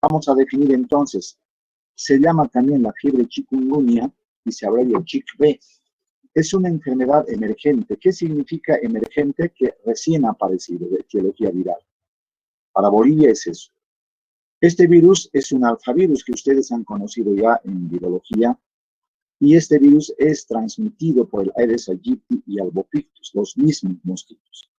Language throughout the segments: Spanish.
Vamos a definir entonces, se llama también la fiebre chikungunya y se abrevia CHIKV. Es una enfermedad emergente. ¿Qué significa emergente? Que recién ha aparecido de etiología viral. Para Bolivia es eso. Este virus es un alfavirus que ustedes han conocido ya en virología, y este virus es transmitido por el Aedes aegypti y albopictus, los mismos mosquitos.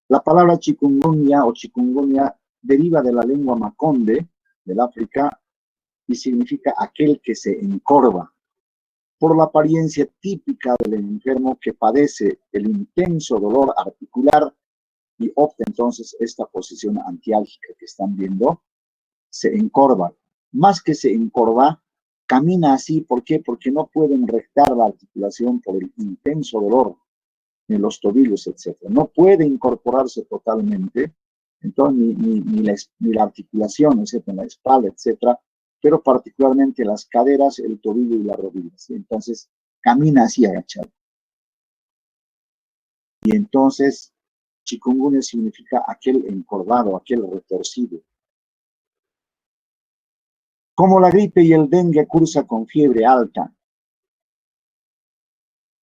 La palabra chikungunya o chikungunya deriva de la lengua maconde del África y significa aquel que se encorva, por la apariencia típica del enfermo que padece el intenso dolor articular y opta entonces esta posición antiálgica que están viendo, se encorva. Más que se encorva, camina así. ¿Por qué? Porque no pueden rectar la articulación por el intenso dolor en los tobillos, etc. No puede incorporarse totalmente, entonces ni la articulación, etc., en la espalda, etc., pero particularmente las caderas, el tobillo y las rodillas. Entonces, camina así agachado. Y entonces, chikungunya significa aquel encorvado, aquel retorcido. Como la gripe y el dengue cursa con fiebre alta,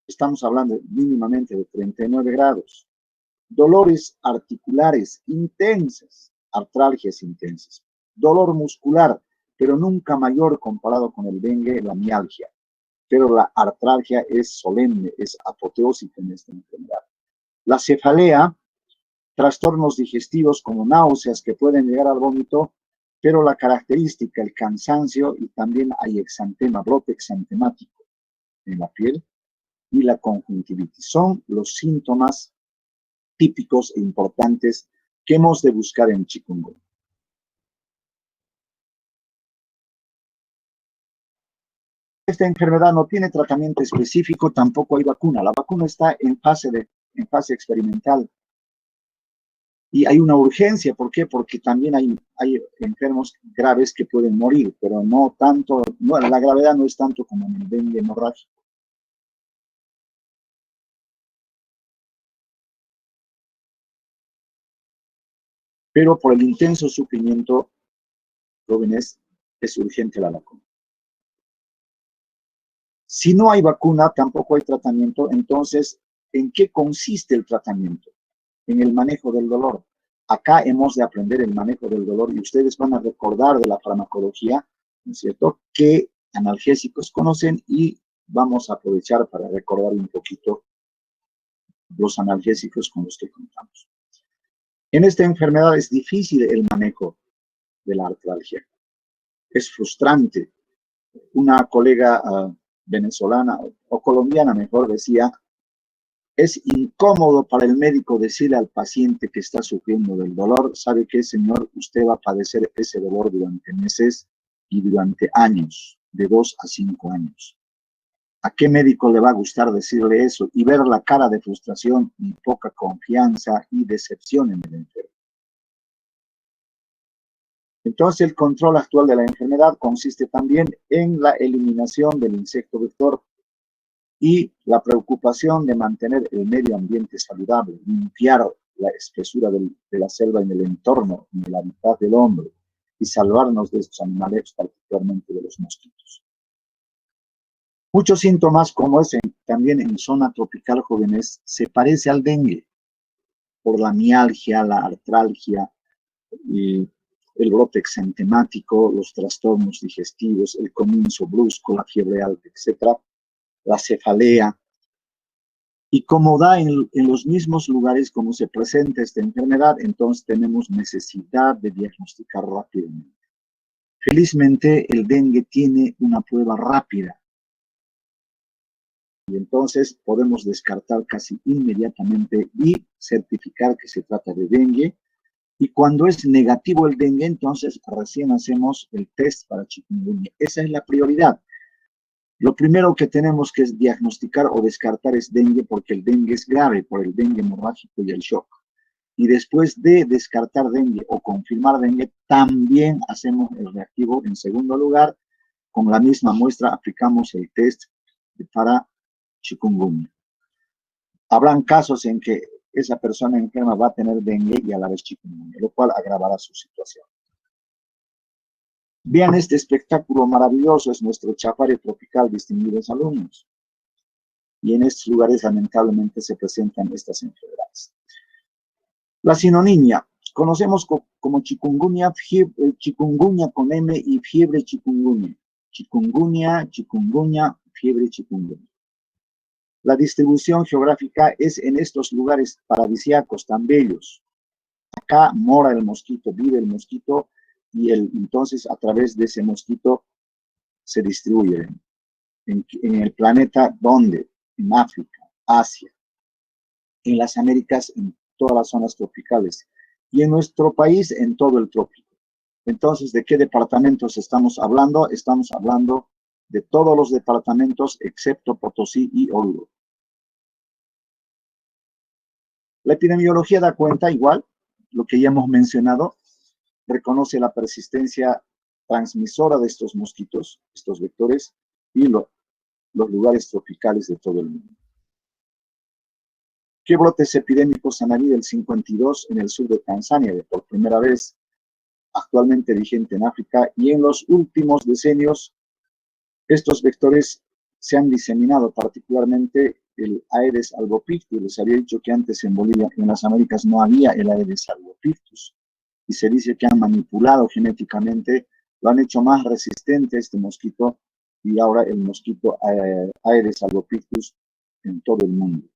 estamos hablando mínimamente de 39 grados, dolores articulares intensas, artralgias intensas, dolor muscular, pero nunca mayor comparado con el dengue, la mialgia, pero la artralgia es solemne, es apoteósica en esta enfermedad. La cefalea, trastornos digestivos como náuseas que pueden llegar al vómito, pero la característica, el cansancio, y también hay exantema, brote exantemático en la piel, y la conjuntivitis. Son los síntomas típicos e importantes que hemos de buscar en chikungunya. Esta enfermedad no tiene tratamiento específico, tampoco hay vacuna. La vacuna está en fase experimental. Y hay una urgencia, ¿por qué? Porque también hay enfermos graves que pueden morir, pero no tanto, no, la gravedad no es tanto como en el dengue hemorrágico. Pero por el intenso sufrimiento, jóvenes, es urgente la vacuna. Si no hay vacuna, tampoco hay tratamiento. Entonces, ¿en qué consiste el tratamiento? En el manejo del dolor. Acá hemos de aprender el manejo del dolor y ustedes van a recordar de la farmacología, ¿no es cierto?, qué analgésicos conocen, y vamos a aprovechar para recordar un poquito los analgésicos con los que contamos. En esta enfermedad es difícil el manejo de la artralgia. Es frustrante. Una colega venezolana o colombiana, mejor, decía: es incómodo para el médico decirle al paciente que está sufriendo del dolor: ¿sabe qué, señor? Usted va a padecer ese dolor durante meses y durante años, de 2 a 5 años. ¿A qué médico le va a gustar decirle eso y ver la cara de frustración y poca confianza y decepción en el enfermo? Entonces, el control actual de la enfermedad consiste también en la eliminación del insecto vector y la preocupación de mantener el medio ambiente saludable, limpiar la espesura de la selva en el entorno, en el hábitat del hombre, y salvarnos de estos animales, particularmente de los mosquitos. Muchos síntomas, como es también en zona tropical, jóvenes, se parece al dengue, por la mialgia, la artralgia, el brote exantemático, los trastornos digestivos, el comienzo brusco, la fiebre alta, etc., la cefalea. Y como da en los mismos lugares como se presenta esta enfermedad, entonces tenemos necesidad de diagnosticar rápidamente. Felizmente, el dengue tiene una prueba rápida, y entonces podemos descartar casi inmediatamente y certificar que se trata de dengue. Y cuando es negativo el dengue, entonces recién hacemos el test para chikungunya. Esa es la prioridad. Lo primero que tenemos que diagnosticar o descartar es dengue, porque el dengue es grave por el dengue hemorrágico y el shock. Y después de descartar dengue o confirmar dengue, también hacemos el reactivo. En segundo lugar, con la misma muestra aplicamos el test para chikungunya. Habrán casos en que esa persona enferma va a tener dengue y a la vez chikungunya, lo cual agravará su situación. Vean este espectáculo maravilloso, es nuestro chafare tropical, distinguidos alumnos. Y en estos lugares lamentablemente se presentan estas enfermedades. La sinonimia, conocemos como chikungunya, chikungunya con M y fiebre chikungunya. Chikungunya, chikungunya, fiebre chikungunya. La distribución geográfica es en estos lugares paradisíacos tan bellos. Acá mora el mosquito, vive el mosquito y entonces a través de ese mosquito se distribuye en el planeta, ¿dónde? En África, Asia, en las Américas, en todas las zonas tropicales y en nuestro país en todo el trópico. Entonces, ¿de qué departamentos estamos hablando? Estamos hablando de todos los departamentos excepto Potosí y Oruro. La epidemiología da cuenta igual, lo que ya hemos mencionado, reconoce la persistencia transmisora de estos mosquitos, estos vectores, y los lugares tropicales de todo el mundo. ¿Qué brotes epidémicos han habido el 52 en el sur de Tanzania, de por primera vez, actualmente vigente en África, y en los últimos decenios estos vectores se han diseminado, particularmente el Aedes albopictus? Les había dicho que antes en Bolivia, en las Américas, no había el Aedes albopictus, y se dice que han manipulado genéticamente, lo han hecho más resistente este mosquito, y ahora el mosquito Aedes albopictus en todo el mundo.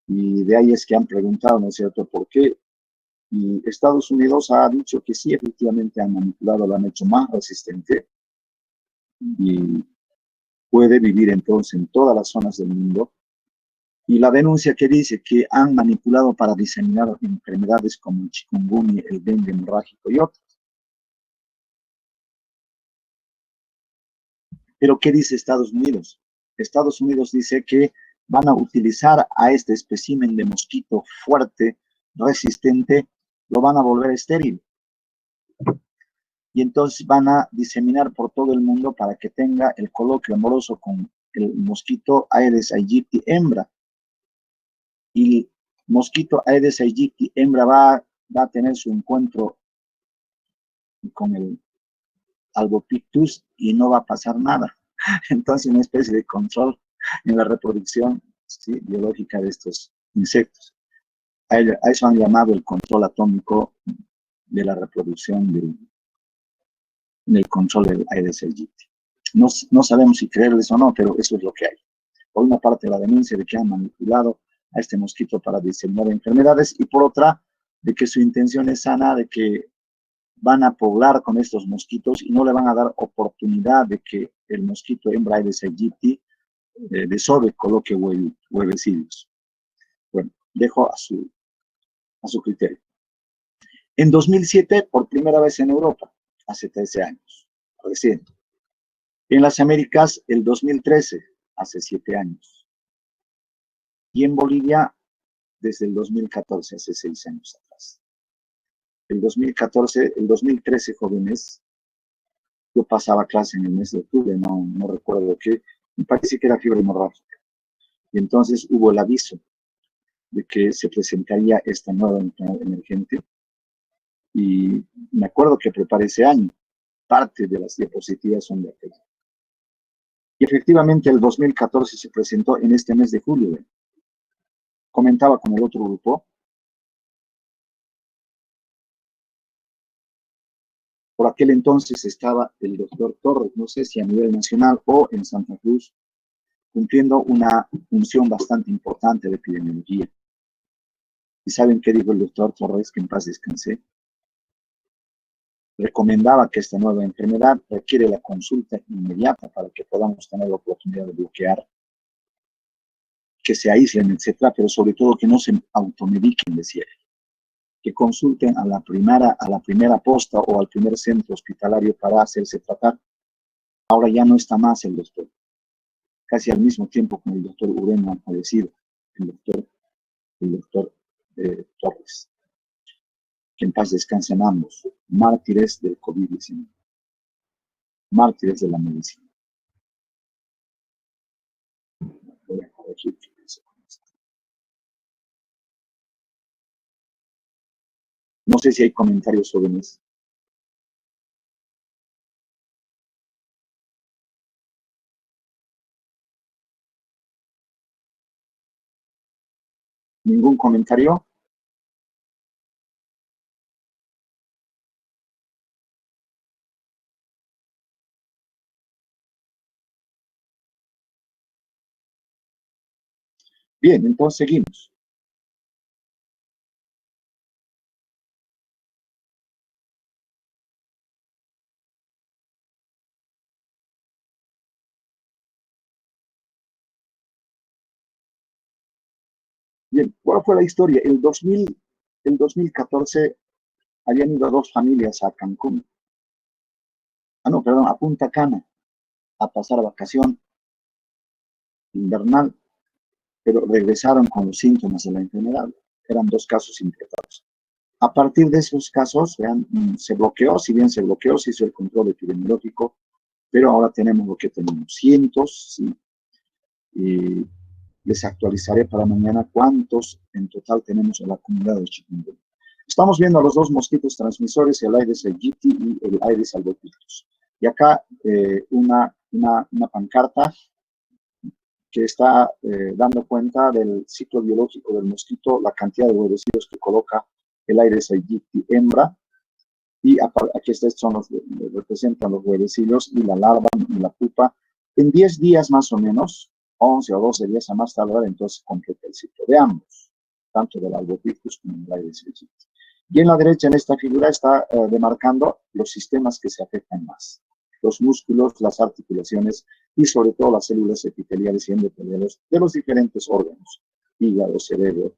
Y de ahí es que han preguntado, ¿no es cierto?, ¿por qué? Y Estados Unidos ha dicho que sí, efectivamente han manipulado, lo han hecho más resistente y puede vivir entonces en todas las zonas del mundo. Y la denuncia que dice que han manipulado para diseminar enfermedades como el chikungunya, el dengue hemorrágico y otras. Pero ¿qué dice Estados Unidos? Estados Unidos dice que van a utilizar a este espécimen de mosquito fuerte, resistente, lo van a volver estéril. Y entonces van a diseminar por todo el mundo para que tenga el coloquio amoroso con el mosquito Aedes aegypti hembra. Y el mosquito Aedes aegypti hembra va a tener su encuentro con el albopictus y no va a pasar nada. Entonces, una especie de control en la reproducción, ¿sí?, biológica de estos insectos. A eso han llamado el control atómico de la reproducción del control del Aedes aegypti. No sabemos si creerles o no, pero eso es lo que hay. Por una parte, la denuncia de que han manipulado a este mosquito para diseminar enfermedades, y por otra, de que su intención es sana, de que van a poblar con estos mosquitos y no le van a dar oportunidad de que el mosquito hembra Aedes aegypti desove, coloque huevecillos. Bueno, dejo a su criterio. En 2007, por primera vez en Europa, hace 13 años, recién. En las Américas, el 2013, hace 7 años. Y en Bolivia, desde el 2014, hace 6 años atrás. El 2013, jóvenes, yo pasaba clase en el mes de octubre, no recuerdo qué, me parece que era fiebre hemorrágica. Y entonces hubo el aviso de que se presentaría esta nueva enfermedad emergente. Y me acuerdo que preparé ese año. Parte de las diapositivas son de aquel. Y efectivamente el 2014 se presentó en este mes de julio. Comentaba con el otro grupo. Por aquel entonces estaba el doctor Torres, no sé si a nivel nacional o en Santa Cruz, cumpliendo una función bastante importante de epidemiología. ¿Y saben qué dijo el doctor Torres? Que en paz descanse. Recomendaba que esta nueva enfermedad requiere la consulta inmediata para que podamos tener la oportunidad de bloquear, que se aíslen, etcétera, pero sobre todo que no se automediquen, decía, que consulten a la primera posta o al primer centro hospitalario para hacerse tratar. Ahora ya no está más el doctor, casi al mismo tiempo con el doctor Ureno ha fallecido, el doctor Torres. Que en paz descansen ambos, mártires del COVID-19, mártires de la medicina. Voy a corregir. No sé si hay comentarios sobre eso. ¿Ningún comentario? Bien, entonces seguimos. Bien, ¿cuál fue la historia? El 2014 habían ido dos familias a Cancún. No, perdón, a Punta Cana, a pasar vacación invernal, pero regresaron con los síntomas de la enfermedad. Eran dos casos importados. A partir de esos casos, vean, se bloqueó, si bien se bloqueó, se hizo el control epidemiológico, pero ahora tenemos lo que tenemos, cientos, ¿sí? Y les actualizaré para mañana cuántos en total tenemos en la comunidad de chikungunya. Estamos viendo a los dos mosquitos transmisores, el Aedes aegypti y el Aedes albopictus. Y acá una pancarta que está dando cuenta del ciclo biológico del mosquito, la cantidad de huevecillos que coloca el Aedes aegypti hembra, y aquí son representan los huevecillos y la larva y la pupa. En 10 días más o menos, 11 o 12 días a más tardar, entonces completa el ciclo de ambos, tanto del albopictus como del Aedes aegypti. Y en la derecha, en esta figura, está demarcando los sistemas que se afectan más. Los músculos, las articulaciones y sobre todo las células epiteliales y endoteliales de los diferentes órganos, hígado, cerebro,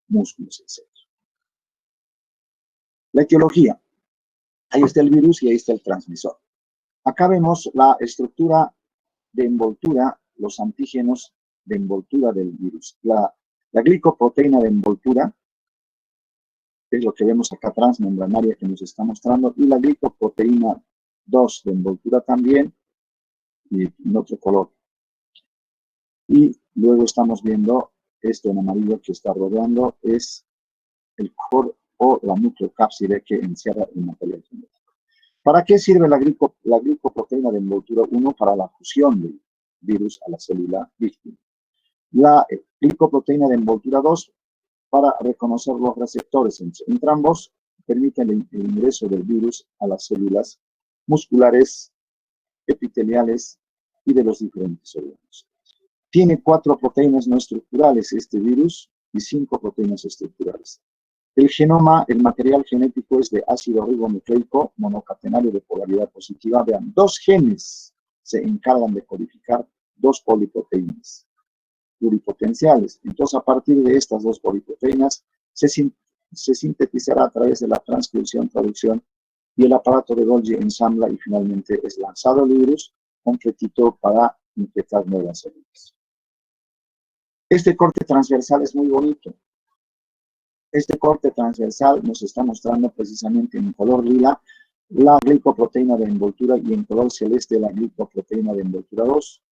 músculos, etc. La etiología. Ahí está el virus y ahí está el transmisor. Acá vemos la estructura de envoltura, los antígenos de envoltura del virus. La glicoproteína de envoltura es lo que vemos acá transmembranaria que nos está mostrando, y la glicoproteína 2 de envoltura también, y en otro color. Y luego estamos viendo esto en amarillo que está rodeando, es el core o la nucleocápside que encierra el material genético. ¿Para qué sirve la glicoproteína de envoltura 1? Para la fusión del virus a la célula víctima. La glicoproteína de envoltura 2 para reconocer los receptores. Entre ambos permiten el ingreso del virus a las células musculares, epiteliales y de los diferentes órganos. Tiene 4 proteínas no estructurales este virus y 5 proteínas estructurales. El genoma, el material genético es de ácido ribonucleico monocatenario de polaridad positiva. Vean, 2 genes se encargan de codificar 2 poliproteínas pluripotenciales. Entonces, a partir de estas 2 poliproteínas, se sintetizará a través de la transcripción, traducción, y el aparato de Golgi ensambla y finalmente es lanzado el virus completito para infectar nuevas células. Este corte transversal es muy bonito. Este corte transversal nos está mostrando precisamente en color lila la glicoproteína de envoltura y en color celeste la glicoproteína de envoltura 2.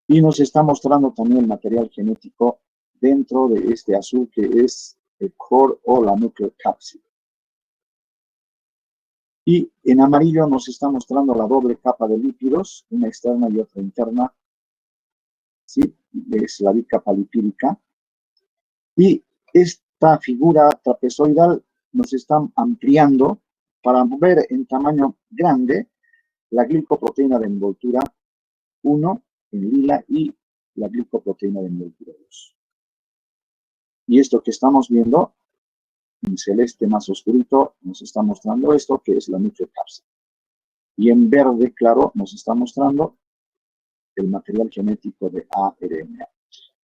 Y nos está mostrando también el material genético dentro de este azul que es el core o la nucleocápside. Y en amarillo nos está mostrando la doble capa de lípidos, una externa y otra interna. ¿Sí? Es la bicapa lipídica. Y esta figura trapezoidal nos está ampliando para ver en tamaño grande la glicoproteína de envoltura 1 en lila y la glicoproteína de envoltura 2. Y esto que estamos viendo en celeste más oscurito nos está mostrando esto que es la nucleocápside. Y en verde claro nos está mostrando el material genético de ARNA.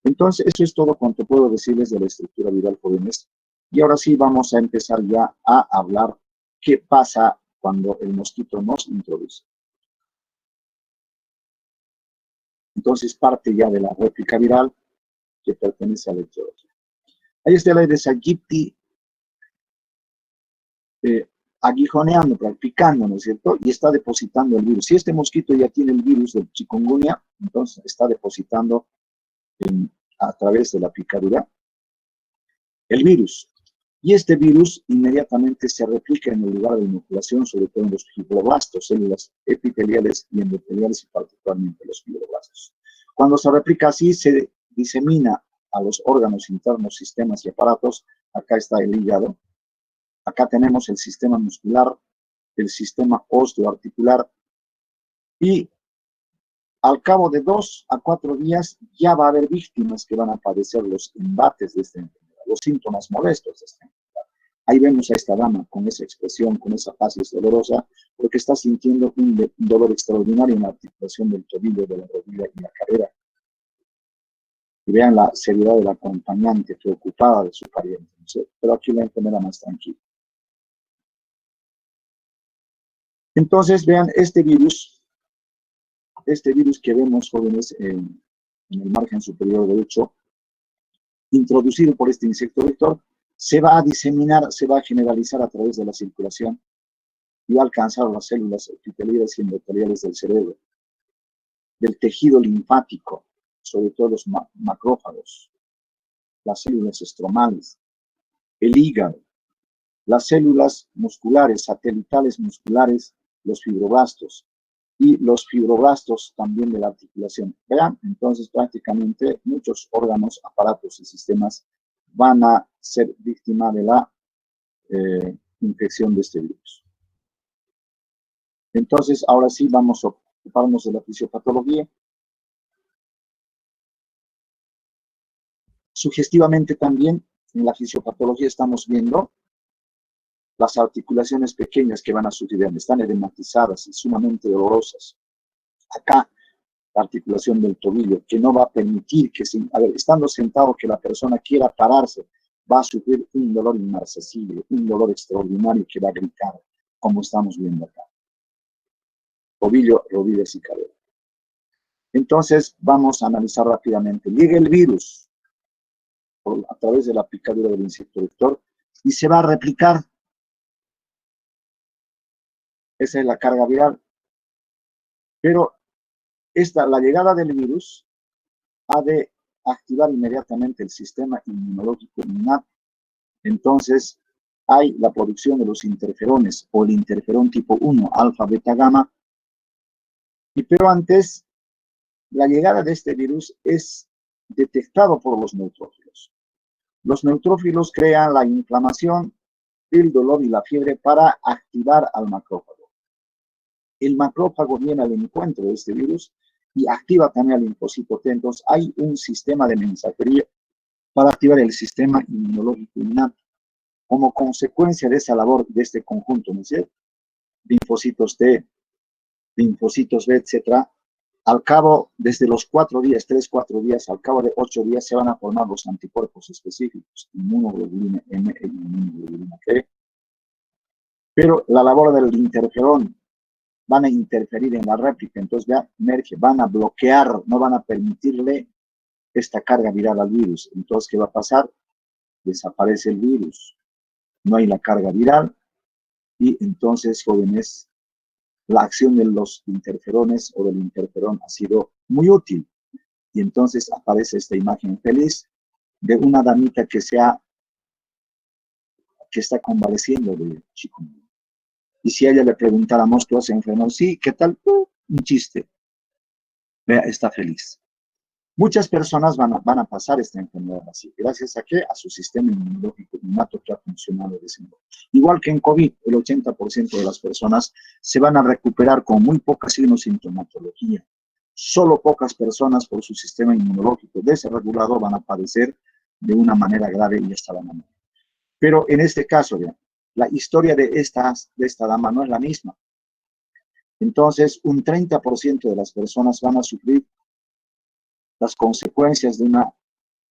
Entonces, eso es todo cuanto puedo decirles de la estructura viral jóvenes. Y ahora sí vamos a empezar ya a hablar qué pasa cuando el mosquito nos introduce. Entonces, parte ya de la réplica viral que pertenece a la etiología. Ahí está el Aedes aegypti aguijoneando, picando, ¿no es cierto? Y está depositando el virus. Si este mosquito ya tiene el virus del chikungunya, entonces está depositando a través de la picadura el virus. Y este virus inmediatamente se replica en el lugar de inoculación, sobre todo en los fibroblastos, células epiteliales y endoteliales y particularmente los fibroblastos. Cuando se replica así, se disemina a los órganos internos, sistemas y aparatos. Acá está el hígado. Acá tenemos el sistema muscular, el sistema osteoarticular. Y al cabo de 2 a 4 días ya va a haber víctimas que van a padecer los embates de esta enfermedad, los síntomas molestos de esta enfermedad. Ahí vemos a esta dama con esa expresión, con esa faz dolorosa, porque está sintiendo un dolor extraordinario en la articulación del tobillo, de la rodilla y la cadera. Y vean la seriedad de la acompañante preocupada de su pariente, ¿no sé? Pero aquí la enfermera más tranquila. Entonces, vean este virus que vemos, jóvenes, en el margen superior derecho, introducido por este insecto vector, se va a diseminar, se va a generalizar a través de la circulación y va a alcanzar las células epiteliales y endoteliales del cerebro, del tejido linfático, sobre todo los macrófagos, las células estromales, el hígado, las células musculares, satelitales musculares, los fibroblastos y los fibroblastos también de la articulación. Vean, entonces prácticamente muchos órganos, aparatos y sistemas van a ser víctimas de la infección de este virus. Entonces, ahora sí vamos a ocuparnos de la fisiopatología. Sugestivamente también, en la fisiopatología estamos viendo las articulaciones pequeñas que van a sufrir, están edematizadas y sumamente dolorosas. Acá, la articulación del tobillo, que no va a permitir que, estando sentado, que la persona quiera pararse, va a sufrir un dolor inaccesible, un dolor extraordinario que va a gritar, como estamos viendo acá. Tobillo, rodillas y cadera. Entonces, vamos a analizar rápidamente. Llega el virus a través de la picadura del insecto vector y se va a replicar. Esa es la carga viral. Pero la llegada del virus ha de activar inmediatamente el sistema inmunológico innato. Entonces, hay la producción de los interferones o el interferón tipo 1, alfa, beta, gamma. Pero antes, la llegada de este virus es detectado por los neutrófilos. Los neutrófilos crean la inflamación, el dolor y la fiebre para activar al macrófago. El macrófago viene al encuentro de este virus y activa también al linfocito T. Entonces, hay un sistema de mensajería para activar el sistema inmunológico innato. Como consecuencia de esa labor, de este conjunto, ¿no es cierto? Linfocitos T, linfocitos B, etcétera. Al cabo, desde los 4 días, 3, 4 días, al cabo de 8 días, se van a formar los anticuerpos específicos, inmunoglobulina M e inmunoglobulina G. Pero la labor del interferón van a interferir en la réplica, entonces ya emerge, van a bloquear, no van a permitirle esta carga viral al virus. Entonces, ¿qué va a pasar? Desaparece el virus, no hay la carga viral y entonces, jóvenes, la acción de los interferones o del interferón ha sido muy útil. Y entonces aparece esta imagen feliz de una damita que está convaleciendo de chikungunya. Y si a ella le preguntáramos, ¿tú has enfermado? Sí, ¿qué tal? Un chiste. Vea, está feliz. Muchas personas van a pasar esta enfermedad así. ¿Gracias a qué? A su sistema inmunológico innato que ha funcionado de ese modo. Igual que en COVID, el 80% de las personas se van a recuperar con muy poca sintomatología. Solo pocas personas por su sistema inmunológico desregulado van a padecer de una manera grave y esta van a morir. Pero en este caso, vean, la historia de esta dama no es la misma. Entonces, un 30% de las personas van a sufrir las consecuencias de una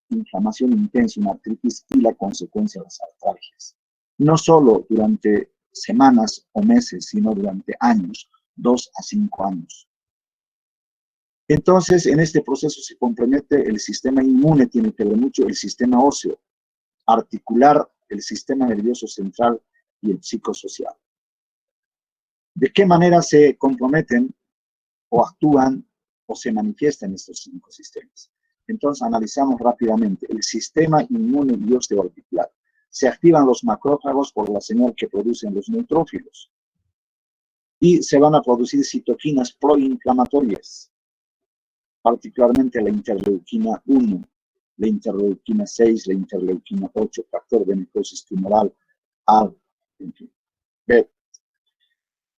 inflamación intensa, una artritis y la consecuencia de las artralgias. No solo durante semanas o meses, sino durante años, 2 a 5 años. Entonces, en este proceso se compromete el sistema inmune, tiene que ver mucho el sistema óseo, articular, el sistema nervioso central y el psicosocial. ¿De qué manera se comprometen o actúan o se manifiestan estos 5 sistemas? Entonces analizamos rápidamente el sistema inmune y osteoarticular. Se activan los macrófagos por la señal que producen los neutrófilos y se van a producir citoquinas proinflamatorias, particularmente la interleuquina 1, la interleuquina 6, la interleuquina 8, factor de necrosis tumoral, A, en fin. B.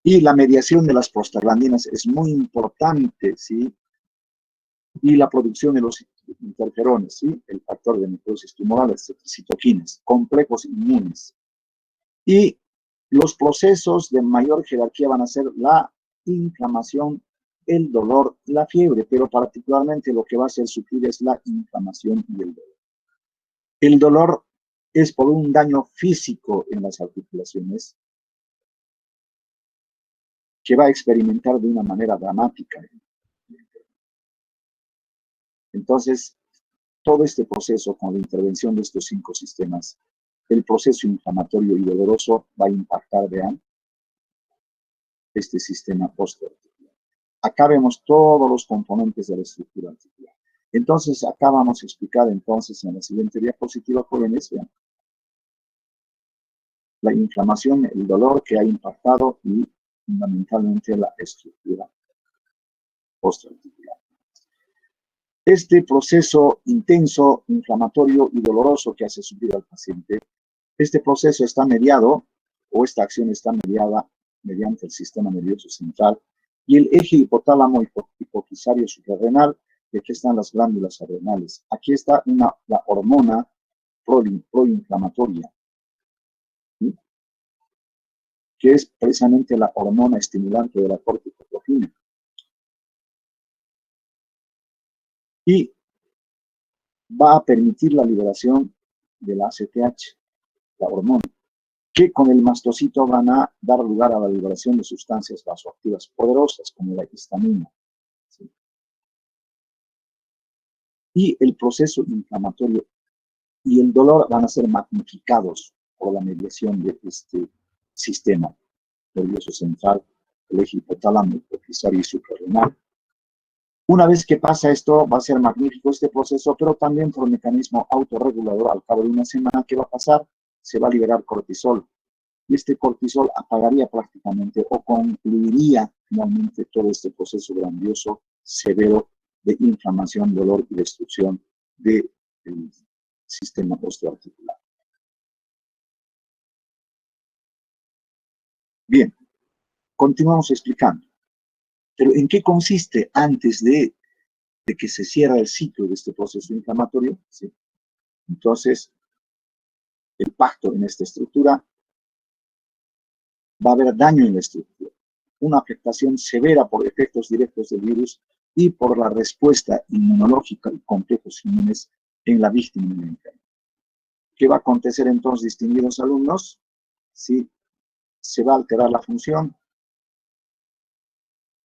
Y la mediación de las prostaglandinas es muy importante, ¿sí? Y la producción de los interferones, ¿sí? El factor de necrosis tumoral, citoquinas, complejos inmunes. Y los procesos de mayor jerarquía van a ser la inflamación, el dolor, la fiebre, pero particularmente lo que va a hacer sufrir es la inflamación y el dolor. El dolor es por un daño físico en las articulaciones que va a experimentar de una manera dramática. Entonces, todo este proceso con la intervención de estos 5 sistemas, el proceso inflamatorio y doloroso va a impactar, vean, este sistema postoarticular. Acá vemos todos los componentes de la estructura articular. Entonces, acá vamos a explicar entonces en la siguiente diapositiva, jóvenes, vean, la inflamación, el dolor que ha impactado y fundamentalmente la estructura postoarticular. Este proceso intenso, inflamatorio y doloroso que hace sufrir al paciente, este proceso está mediado, o esta acción está mediada mediante el sistema nervioso central y el eje hipotálamo hipofisario suprarrenal, y aquí están las glándulas adrenales. Aquí está la hormona proinflamatoria, ¿sí? Que es precisamente la hormona estimulante de la corticotrofina. Y va a permitir la liberación de la ACTH, la hormona, que con el mastocito van a dar lugar a la liberación de sustancias vasoactivas poderosas, como la histamina. ¿Sí? Y el proceso inflamatorio y el dolor van a ser magnificados por la mediación de este sistema nervioso central, el eje hipotálamo, hipofisario y suprarrenal. Una vez que pasa esto, va a ser magnífico este proceso, pero también por un mecanismo autorregulador, al cabo de una semana, ¿qué va a pasar? Se va a liberar cortisol. Y este cortisol apagaría prácticamente o concluiría finalmente todo este proceso grandioso, severo de inflamación, dolor y destrucción del sistema osteoarticular. Bien, continuamos explicando. Pero ¿en qué consiste antes de que se cierre el ciclo de este proceso inflamatorio? ¿Sí? Entonces, el pacto en esta estructura va a haber daño en la estructura, una afectación severa por efectos directos del virus y por la respuesta inmunológica y complejos inmunes en la víctima del enfermo. ¿Qué va a acontecer entonces, distinguidos alumnos? Sí, se va a alterar la función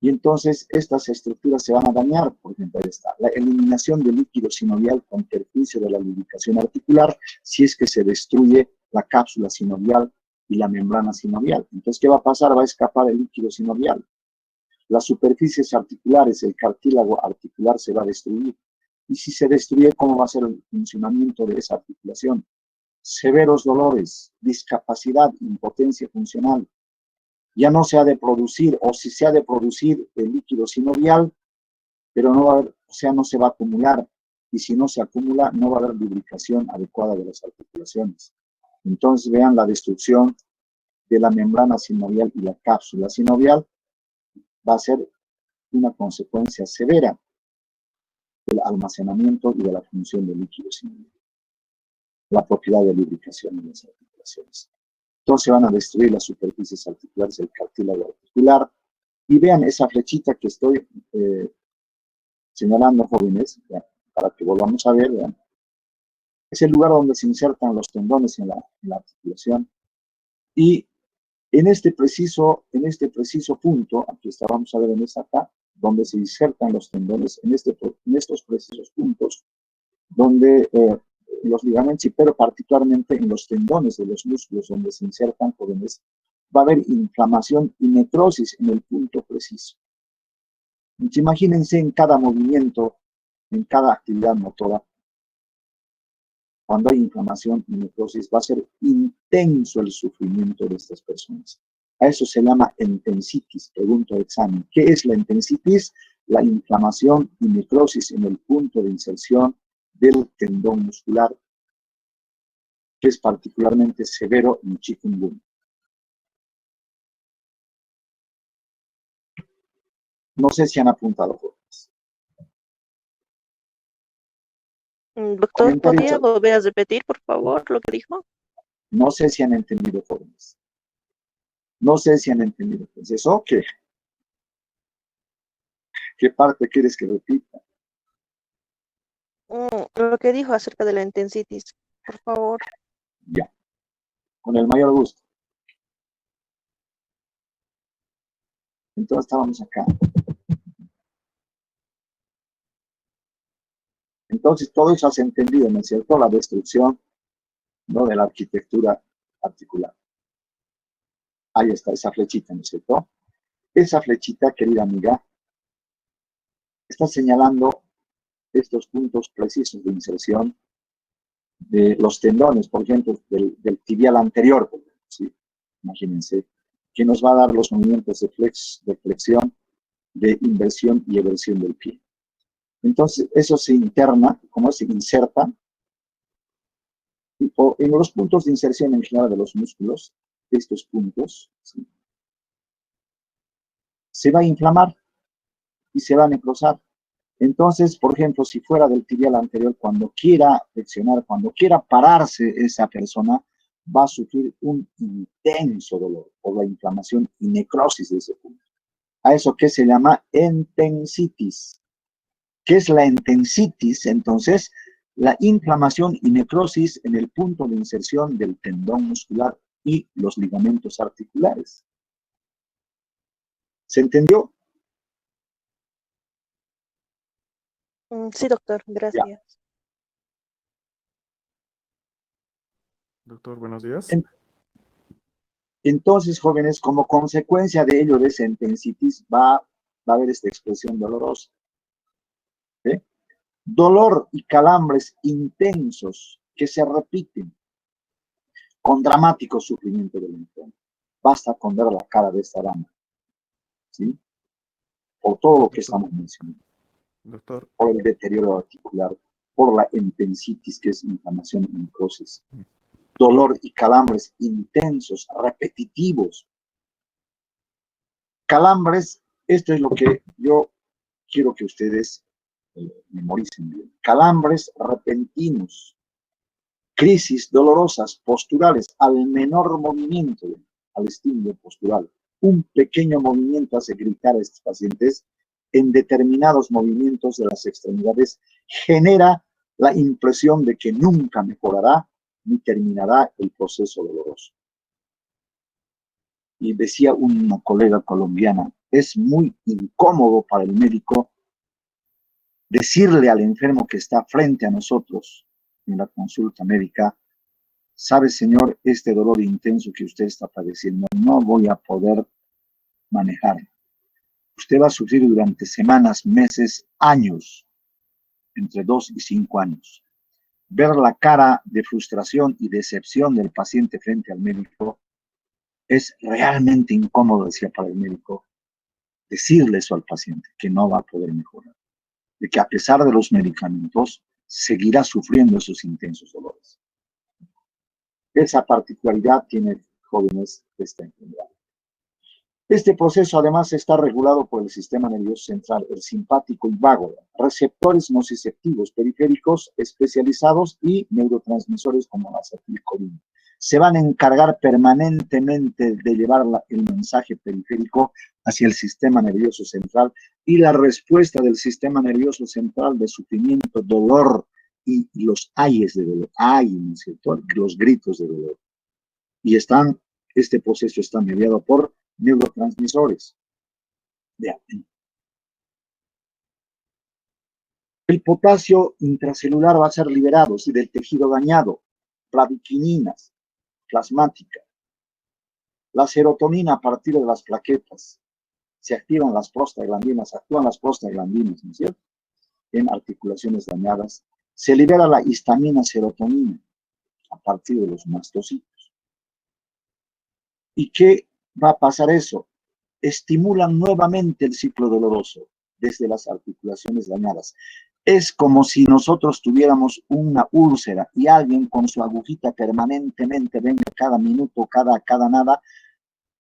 y entonces estas estructuras se van a dañar. Por ejemplo, ahí está la eliminación del líquido sinovial con perjuicio de la lubricación articular si es que se destruye la cápsula sinovial y la membrana sinovial. Entonces, ¿qué va a pasar? Va a escapar el líquido sinovial. Las superficies articulares, el cartílago articular se va a destruir. Y si se destruye, ¿cómo va a ser el funcionamiento de esa articulación? Severos dolores, discapacidad, impotencia funcional. Ya no se ha de producir, o si se ha de producir el líquido sinovial, pero no va a haber, o sea, no se va a acumular. Y si no se acumula, no va a haber lubricación adecuada de las articulaciones. Entonces, vean la destrucción de la membrana sinovial y la cápsula sinovial va a ser una consecuencia severa del almacenamiento y de la función del líquido sinovial, la propiedad de lubricación en las articulaciones. Entonces van a destruir las superficies articulares del cartílago articular. Y vean esa flechita que estoy señalando, jóvenes, ¿ya? Para que volvamos a ver, vean. Es el lugar donde se insertan los tendones en la articulación. Y en este preciso punto, aquí está, vamos a ver en esta acá, donde se insertan los tendones, en estos precisos puntos, donde los ligamentos, pero particularmente en los tendones de los músculos donde se insertan, jóvenes, va a haber inflamación y necrosis en el punto preciso. Entonces, imagínense en cada movimiento, en cada actividad motora, cuando hay inflamación y necrosis, va a ser intenso el sufrimiento de estas personas. A eso se llama entensitis, pregunto de examen. ¿Qué es la entensitis? La inflamación y necrosis en el punto de inserción del tendón muscular, que es particularmente severo en chikungunya. No sé si han apuntado jóvenes. Doctor, ¿podría volver a repetir, por favor, lo que dijo? No sé si han entendido jóvenes. No sé si han entendido. Entonces, ok. ¿Qué parte quieres que repita? Lo que dijo acerca de la intensitis, por favor. Ya. Con el mayor gusto. Entonces estábamos acá. Entonces todo eso has entendido, ¿no es cierto? La destrucción, ¿no?, de la arquitectura articular. Ahí está esa flechita, ¿no es cierto? Esa flechita, querida amiga, está señalando estos puntos precisos de inserción de los tendones, por ejemplo, del tibial anterior, ¿sí? Imagínense, que nos va a dar los movimientos de flexión, de inversión y eversión del pie. Entonces, eso se interna, como se inserta, o en los puntos de inserción en general de los músculos, estos puntos, ¿sí?, se va a inflamar y se va a necrosar. Entonces, por ejemplo, si fuera del tibial anterior, cuando quiera flexionar, cuando quiera pararse esa persona, va a sufrir un intenso dolor por la inflamación y necrosis de ese punto. A eso que se llama entensitis. ¿Qué es la entensitis? Entonces, la inflamación y necrosis en el punto de inserción del tendón muscular y los ligamentos articulares. ¿Se entendió? Sí, doctor, gracias. Ya. Doctor, buenos días. Entonces, jóvenes, como consecuencia de ello, de esa entensitis, va a haber esta expresión dolorosa. ¿Sí? Dolor y calambres intensos que se repiten con dramático sufrimiento del enfermo. Basta con ver la cara de esta dama, ¿sí?, por todo lo que estamos mencionando. Doctor. Por el deterioro articular, por la entensitis, que es inflamación y necrosis. Dolor y calambres intensos, repetitivos. Calambres, esto es lo que yo quiero que ustedes memoricen bien. Calambres repentinos, crisis dolorosas posturales al menor movimiento, al estímulo postural. Un pequeño movimiento hace gritar a estos pacientes. En determinados movimientos de las extremidades genera la impresión de que nunca mejorará ni terminará el proceso doloroso. Y decía una colega colombiana, es muy incómodo para el médico decirle al enfermo que está frente a nosotros en la consulta médica: sabe, señor, este dolor intenso que usted está padeciendo no voy a poder manejarlo. Usted va a sufrir durante semanas, meses, años, entre 2 y 5 años. Ver la cara de frustración y decepción del paciente frente al médico es realmente incómodo, decía, para el médico, decirle eso al paciente, que no va a poder mejorar, de que a pesar de los medicamentos seguirá sufriendo esos intensos dolores. Esa particularidad tiene, jóvenes, esta enfermedad. Este proceso además está regulado por el sistema nervioso central, el simpático y vago, receptores nociceptivos periféricos especializados y neurotransmisores como la acetilcolina. Se van a encargar permanentemente de llevar el mensaje periférico hacia el sistema nervioso central, y la respuesta del sistema nervioso central de sufrimiento, dolor y los ayes de dolor, ¿no es cierto?, los gritos de dolor. Y este proceso está mediado por neurotransmisores. Vean. El potasio intracelular va a ser liberado, ¿sí?, del tejido dañado, bradykininas, plasmática. La serotonina, a partir de las plaquetas, se activan las prostaglandinas, ¿no es cierto?, en articulaciones dañadas. Se libera la histamina serotonina a partir de los mastocitos. ¿Y qué va a pasar eso? Estimulan nuevamente el ciclo doloroso desde las articulaciones dañadas. Es como si nosotros tuviéramos una úlcera y alguien con su agujita permanentemente venga cada minuto, cada nada,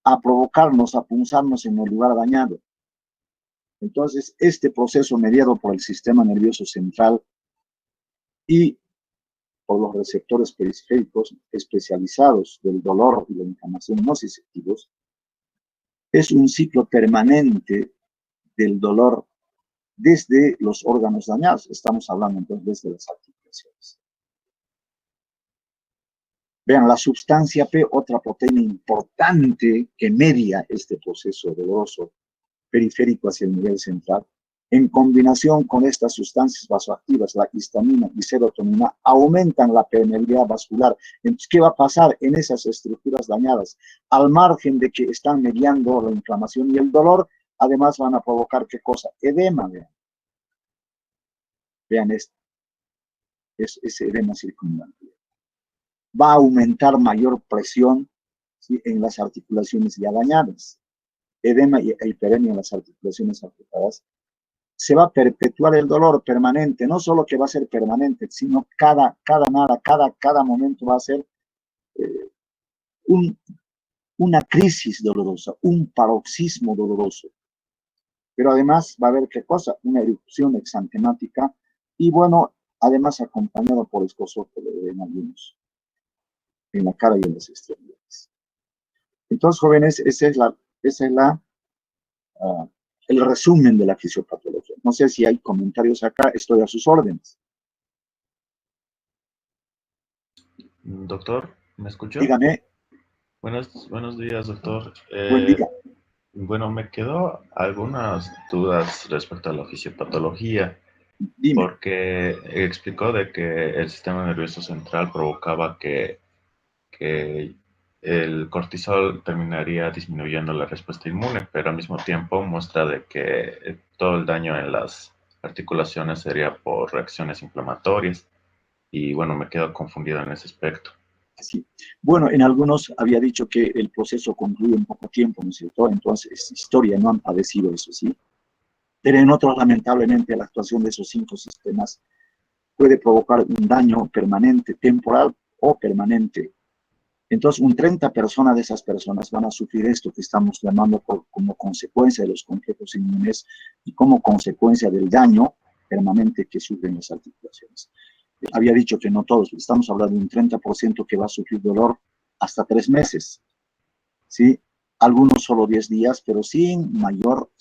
a provocarnos, a punzarnos en el lugar dañado. Entonces, este proceso mediado por el sistema nervioso central y por los receptores periféricos especializados del dolor y la inflamación no sensitivos, es un ciclo permanente del dolor desde los órganos dañados. Estamos hablando entonces desde las articulaciones. Vean, la sustancia P, otra proteína importante que media este proceso doloroso periférico hacia el nivel central, en combinación con estas sustancias vasoactivas, la histamina y serotonina, aumentan la permeabilidad vascular. Entonces, ¿qué va a pasar en esas estructuras dañadas? Al margen de que están mediando la inflamación y el dolor, además van a provocar, ¿qué cosa? Edema, vean. Vean esto, es edema circundante. Va a aumentar mayor presión, ¿sí?, en las articulaciones ya dañadas. Edema y hiperemia en las articulaciones afectadas. Se va a perpetuar el dolor permanente, no solo que va a ser permanente, sino cada momento va a ser una crisis dolorosa, un paroxismo doloroso. Pero además va a haber, ¿qué cosa? Una erupción exantemática y, bueno, además acompañado por escozor en algunos, en la cara y en las extremidades. Entonces, jóvenes, esa es el resumen de la fisiopatología. No sé si hay comentarios acá, estoy a sus órdenes. Doctor, ¿me escuchó? Dígame. Buenos días, doctor. Buen día. Bueno, me quedó algunas dudas respecto a la fisiopatología, Dime. porque explicó de que el sistema nervioso central provocaba que el cortisol terminaría disminuyendo la respuesta inmune, pero al mismo tiempo muestra de que todo el daño en las articulaciones sería por reacciones inflamatorias. Y bueno, me quedo confundido en ese aspecto. Sí. Bueno, en algunos había dicho que el proceso concluye en poco tiempo, ¿no es cierto? Entonces, es historia, no han padecido eso, ¿sí? Pero en otros, lamentablemente, la actuación de esos 5 sistemas puede provocar un daño permanente, temporal o permanente. Entonces, un 30% de esas personas van a sufrir esto que estamos llamando como consecuencia de los complejos inmunes y como consecuencia del daño permanente que sufren las articulaciones. Había dicho que no todos, estamos hablando de un 30% que va a sufrir dolor hasta 3 meses, ¿sí? Algunos solo 10 días, pero sin mayor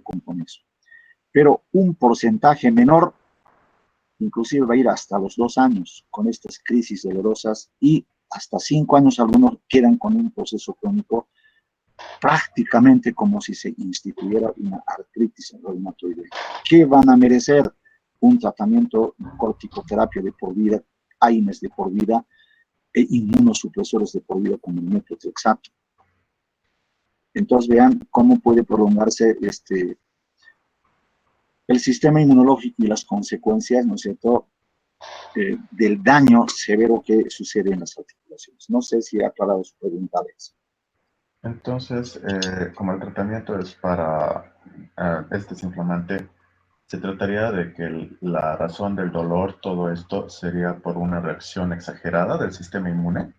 compromiso. Pero un porcentaje menor, inclusive va a ir hasta los 2 años con estas crisis dolorosas y hasta 5 años algunos quedan con un proceso crónico prácticamente como si se instituyera una artritis reumatoide. ¿Qué van a merecer? Un tratamiento, corticoterapia de por vida, AINES de por vida e inmunosupresores de por vida como el metotrexato. Entonces vean cómo puede prolongarse el sistema inmunológico y las consecuencias, ¿no es cierto?, del daño severo que sucede en las articulaciones. No sé si he aclarado su pregunta de eso. Entonces, como el tratamiento es para este desinflamante, ¿se trataría de que la razón del dolor, todo esto, sería por una reacción exagerada del sistema inmune?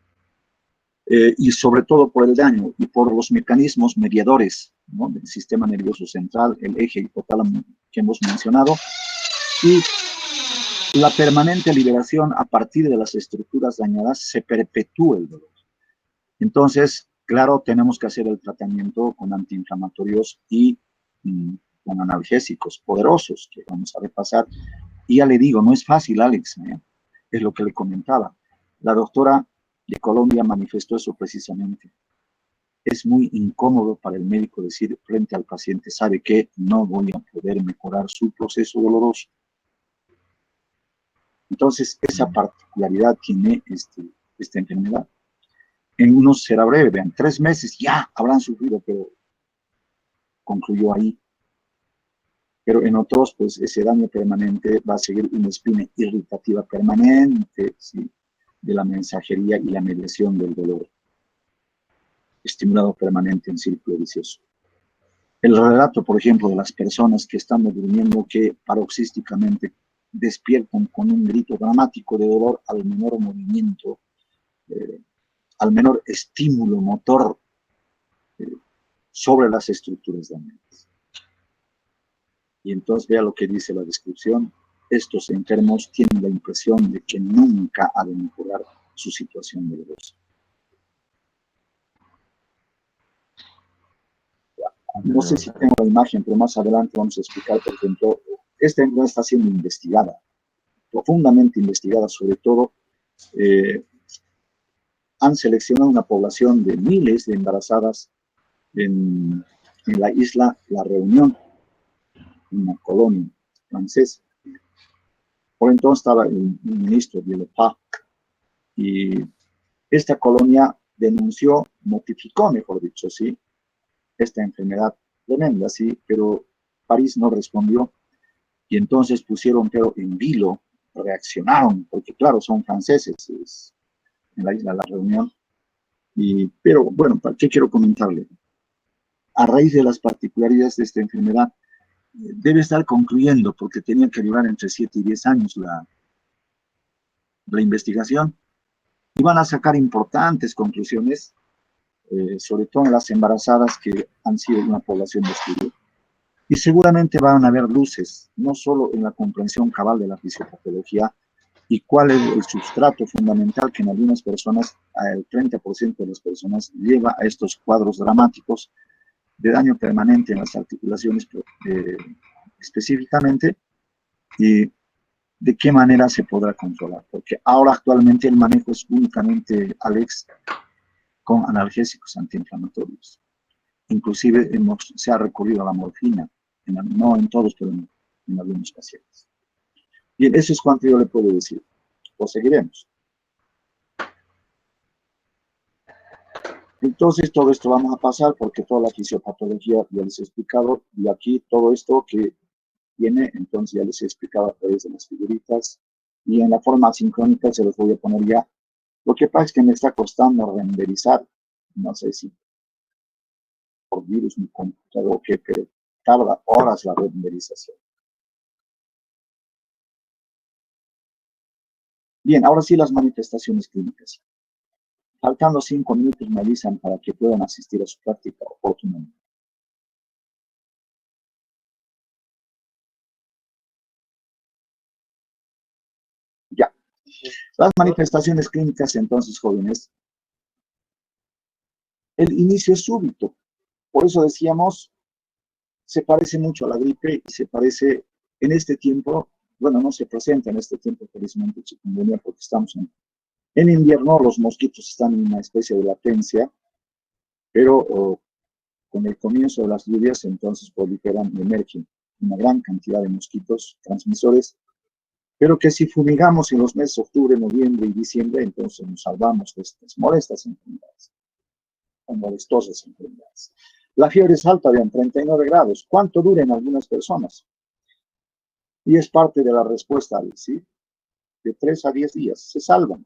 Y sobre todo por el daño y por los mecanismos mediadores, ¿no?, del sistema nervioso central, el eje hipotálamo que hemos mencionado, y la permanente liberación a partir de las estructuras dañadas se perpetúa el dolor. Entonces, claro, tenemos que hacer el tratamiento con antiinflamatorios y con analgésicos poderosos, que vamos a repasar. Y ya le digo, no es fácil, Alex, es lo que le comentaba. La doctora de Colombia manifestó eso precisamente. Es muy incómodo para el médico decir frente al paciente, ¿sabe qué? No voy a poder mejorar su proceso doloroso. Entonces, esa particularidad tiene esta enfermedad. En unos será breve, vean, 3 meses ya habrán sufrido, pero concluyó ahí. Pero en otros, pues ese daño permanente va a seguir una espina irritativa permanente, ¿sí?, de la mensajería y la mediación del dolor, estimulado permanente en círculo vicioso. El relato, por ejemplo, de las personas que están durmiendo que paroxísticamente despiertan con un grito dramático de dolor al menor movimiento, al menor estímulo motor sobre las estructuras dañadas. Y entonces vea lo que dice la descripción. Estos enfermos tienen la impresión de que nunca ha de mejorar su situación dolorosa. No sé si tengo la imagen, pero más adelante vamos a explicar, por ejemplo, esta enfermedad está siendo investigada, profundamente investigada, sobre todo han seleccionado una población de miles de embarazadas en la isla La Reunión, una colonia francesa. Por entonces estaba el ministro de Lepage, y esta colonia denunció, notificó, mejor dicho, sí, esta enfermedad tremenda, sí, pero París no respondió, y entonces pusieron pero en vilo, reaccionaron, porque claro, son franceses, en la isla La Reunión, pero bueno, ¿para qué quiero comentarle? A raíz de las particularidades de esta enfermedad, debe estar concluyendo, porque tenía que durar entre 7 y 10 años la investigación, y van a sacar importantes conclusiones, sobre todo en las embarazadas que han sido una población de estudio. Y seguramente van a haber luces, no solo en la comprensión cabal de la fisiopatología y cuál es el sustrato fundamental que en algunas personas, el 30% de las personas, lleva a estos cuadros dramáticos de daño permanente en las articulaciones específicamente, y de qué manera se podrá controlar. Porque ahora actualmente el manejo es únicamente, Alex, con analgésicos antiinflamatorios. Inclusive se ha recurrido a la morfina, no en todos, pero en algunos pacientes. Bien, eso es cuanto yo le puedo decir. Lo seguiremos. Entonces, todo esto vamos a pasar porque toda la fisiopatología ya les he explicado, y aquí todo esto que viene, entonces ya les he explicado a través de las figuritas, y en la forma sincrónica se los voy a poner ya. Lo que pasa es que me está costando renderizar, no sé si por virus mi computador o qué, pero tarda horas la renderización. Bien, ahora sí las manifestaciones clínicas. Faltando 5 minutos me avisan para que puedan asistir a su práctica oportunamente. Ya. Las manifestaciones clínicas, entonces, jóvenes. El inicio es súbito. Por eso decíamos, se parece mucho a la gripe y se parece en este tiempo, bueno, no se presenta en este tiempo, felizmente, chikungunya, porque estamos en invierno, los mosquitos están en una especie de latencia, pero con el comienzo de las lluvias, entonces proliferan y emergen una gran cantidad de mosquitos transmisores, pero que si fumigamos en los meses de octubre, noviembre y diciembre, entonces nos salvamos de estas molestas enfermedades, o molestosas enfermedades. La fiebre es alta, vean, 39 grados. ¿Cuánto dura en algunas personas? Y es parte de la respuesta, ¿sí? De 3 a 10 días, se salvan.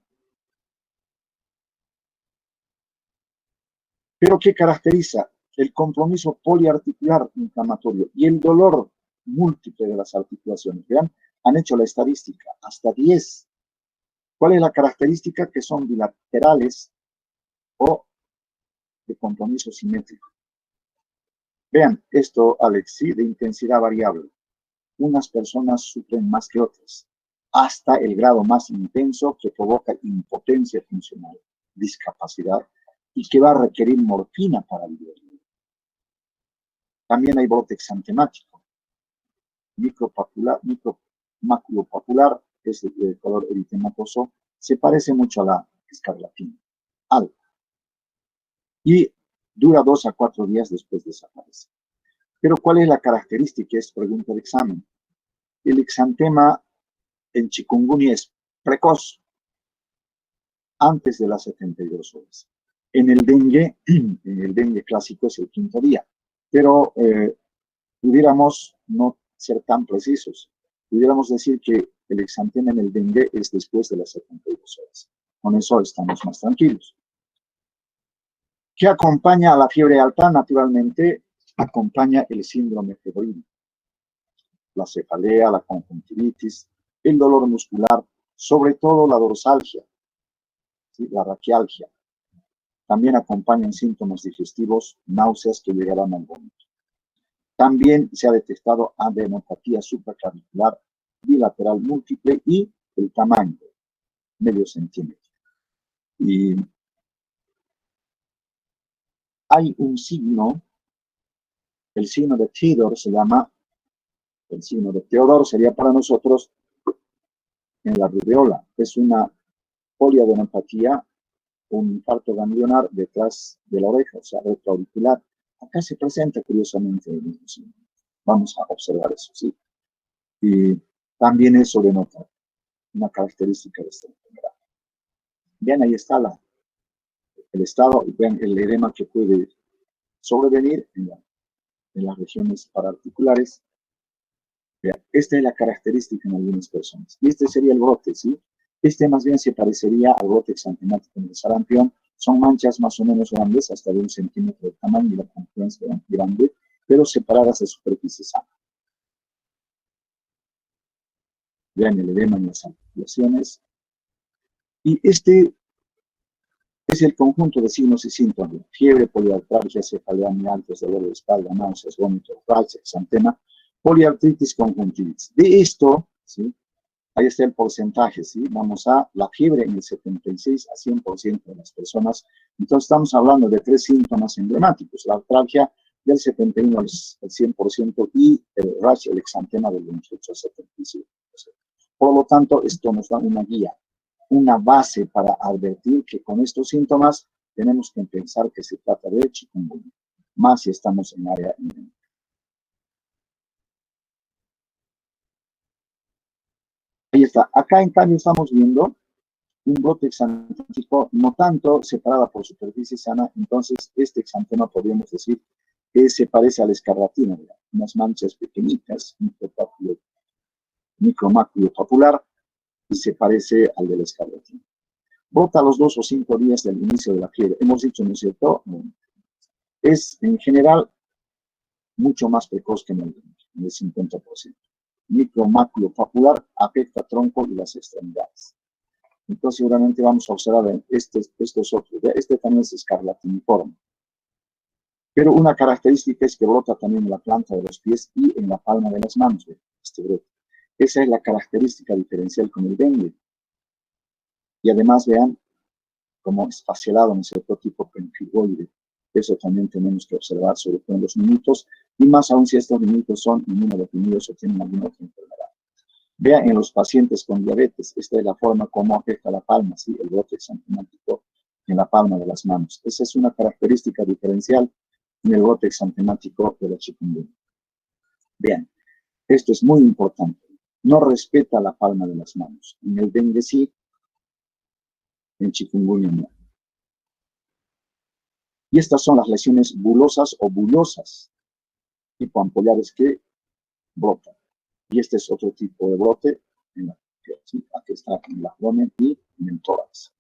Pero ¿qué caracteriza? El compromiso poliarticular inflamatorio y el dolor múltiple de las articulaciones. Vean, han hecho la estadística, hasta 10. ¿Cuál es la característica? Que son bilaterales o de compromiso simétrico. Vean esto, Alex, ¿sí? De intensidad variable. Unas personas sufren más que otras, hasta el grado más intenso que provoca impotencia funcional, discapacidad, y que va a requerir morfina para vivir. También hay brote exantemático, micromaculopapular, es de color eritematoso, se parece mucho a la escarlatina, alta, y dura 2 a 4 días después de desaparecer. Pero ¿cuál es la característica? Es pregunta de examen. El exantema en chikungunya es precoz, antes de las 72 horas. En el dengue clásico es el 5.º día, pero pudiéramos no ser tan precisos. Pudiéramos decir que el exantema en el dengue es después de las 72 horas. Con eso estamos más tranquilos. ¿Qué acompaña a la fiebre alta? Naturalmente, acompaña el síndrome febril, la cefalea, la conjuntivitis, el dolor muscular, sobre todo la dorsalgia, ¿sí? La raquialgia. También acompañan síntomas digestivos, náuseas que llegarán al vómito. También se ha detectado adenopatía supraclavicular bilateral múltiple y el tamaño, medio centímetro. Y hay un signo, el signo de Theodor se llama, el signo de Theodor sería para nosotros en la rubeola. Es una poliadenopatía, un infarto ganglionar detrás de la oreja, o sea, retroauricular. Acá se presenta curiosamente el mismo signo. Vamos a observar eso, ¿sí? Y también eso denota una característica de esta enfermedad. Bien, ahí está el estado, vean el edema que puede sobrevenir en las regiones paraarticulares. Vean, esta es la característica en algunas personas. Y este sería el brote, ¿sí? Este más bien se parecería al brote exantemático del sarampión. Son manchas más o menos grandes, hasta de 1 centímetro de tamaño y la confluencia grande, pero separadas de superficie sana. Vean el edema en las articulaciones. Y este es el conjunto de signos y síntomas: fiebre, poliartralgia, cefalea, mialgias, dolor de espalda, náuseas, vómitos, racha, exantema, poliartritis, conjuntivitis. De esto, ¿sí? Ahí está el porcentaje, ¿sí? Vamos a la fiebre en el 76 a 100% de las personas. Entonces estamos hablando de 3 síntomas emblemáticos: la artralgia del 71 al 100% y el rash, el exantema del 28 al 75%. Por lo tanto, esto nos da una guía, una base para advertir que con estos síntomas tenemos que pensar que se trata de chikungunya, más si estamos en área endémica. Ahí está. Acá, en cambio, estamos viendo un brote exantemático no tanto separada por superficie sana. Entonces, este exantema podríamos decir que se parece a la escarlatina, unas manchas pequeñitas, micromáculo papular, y se parece al de la escarlatina. Brota a los 2 o 5 días del inicio de la fiebre. Hemos dicho, ¿no es cierto? Es en general mucho más precoz que en el 50%. Micromáculo papular afecta tronco y las extremidades. Entonces seguramente vamos a observar este es otro. Este también es escarlatiniforme. Pero una característica es que brota también en la planta de los pies y en la palma de las manos. Este brote. Esa es la característica diferencial con el dengue. Y además vean como espacialado en cierto tipo pemphigoide. Eso también tenemos que observar, sobre todo en los niñitos, y más aún si estos niñitos son inmunodeprimidos o tienen alguna otra enfermedad. Vean en los pacientes con diabetes, esta es la forma como afecta la palma, ¿sí? El brote exantemático en la palma de las manos. Esa es una característica diferencial en el brote exantemático de la chikungunya. Vean, esto es muy importante. No respeta la palma de las manos. En el dengue sí, en chikungunya no. Y estas son las lesiones bulosas o bullosas, tipo ampollares que brotan. Y este es otro tipo de brote en la piel, ¿sí? Aquí está en el abdomen y en el tórax.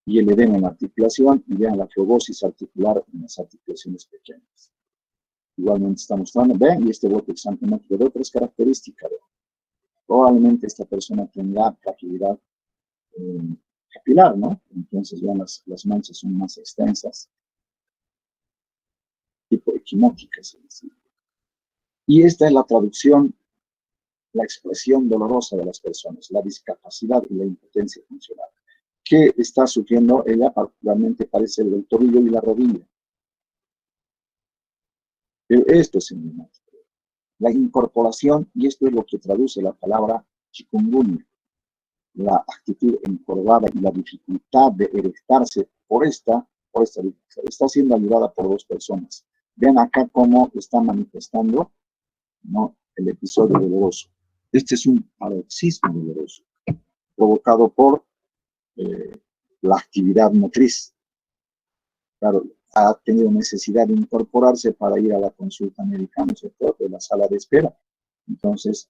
Y el edema en la articulación, y vean la fibrosis articular en las articulaciones pequeñas. Igualmente está mostrando, ven, y este brote exantemático de otras características. Probablemente esta persona tenga fragilidad capilar, ¿no? Entonces vean las manchas son más extensas, tipo equimóticas, es decir. Y esta es la traducción, la expresión dolorosa de las personas, la discapacidad y la impotencia funcional. ¿Qué está sufriendo ella? Particularmente parece el tobillo y la rodilla. Pero esto es emblemático. La incorporación, y esto es lo que traduce la palabra chikungunya, la actitud encorvada y la dificultad de erectarse por esta está siendo ayudada por 2 personas. Vean acá cómo está manifestando, ¿no?, el episodio doloroso. Este es un paroxismo doloroso provocado por la actividad motriz. Claro, ha tenido necesidad de incorporarse para ir a la consulta médica, ¿no es cierto?, de la sala de espera. Entonces,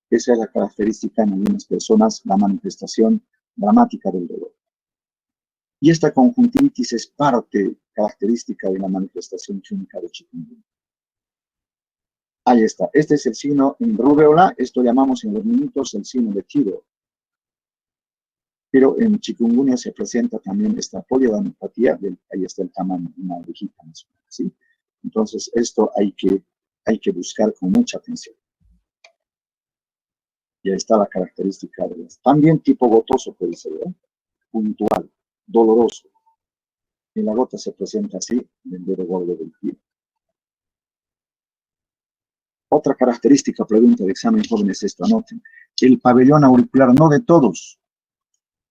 esa es la característica en algunas personas, la manifestación dramática del dolor. Y esta conjuntivitis es parte característica de la manifestación clínica de chikungunya. Ahí está. Este es el signo en rubéola. Esto llamamos en los niñitos el signo de tiro. Pero en chikungunya se presenta también esta poliodenopatía. Ahí está el tamaño, una orejita más o menos, ¿sí? Entonces, esto hay que buscar con mucha atención. Y ahí está la característica de las. También tipo gotoso puede ser, ¿verdad? Puntual, doloroso. Y la gota se presenta así, en el dedo gordo del pie. Otra característica, pregunta de examen jóvenes, esto anoten. El pabellón auricular, no de todos.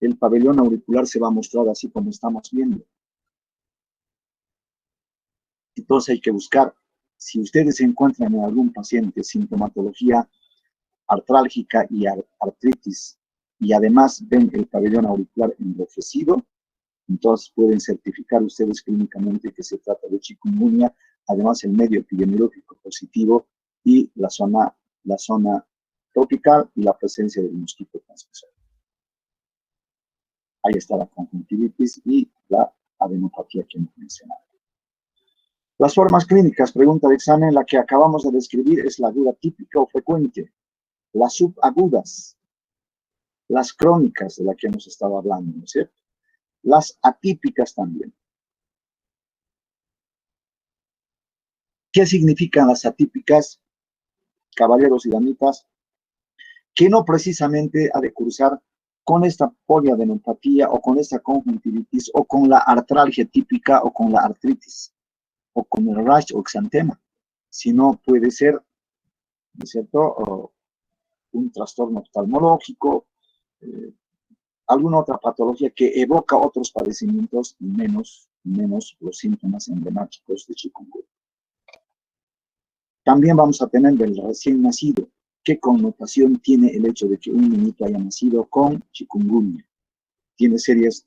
El pabellón auricular se va a mostrar así como estamos viendo. Entonces hay que buscar, si ustedes encuentran en algún paciente sintomatología artrálgica y artritis, y además ven el pabellón auricular enrojecido, entonces pueden certificar ustedes clínicamente que se trata de chikungunya, además el medio epidemiológico positivo y la zona tropical y la presencia del mosquito transmisor. Ahí está la conjuntivitis y la adenopatía que hemos mencionado. Las formas clínicas, pregunta de examen, la que acabamos de describir es la aguda típica o frecuente, las subagudas, las crónicas de las que hemos estado hablando, ¿no es cierto? Las atípicas también. ¿Qué significan las atípicas, caballeros y damitas? Que no precisamente ha de cursar con esta poliadenopatía o con esta conjuntivitis o con la artralgia típica o con la artritis o con el rash o exantema, sino puede ser, ¿no es cierto?, un trastorno oftalmológico, alguna otra patología que evoca otros padecimientos y menos los síntomas emblemáticos de chikungunya. También vamos a tener del recién nacido. ¿Qué connotación tiene el hecho de que un niñito haya nacido con chikungunya? Tiene serios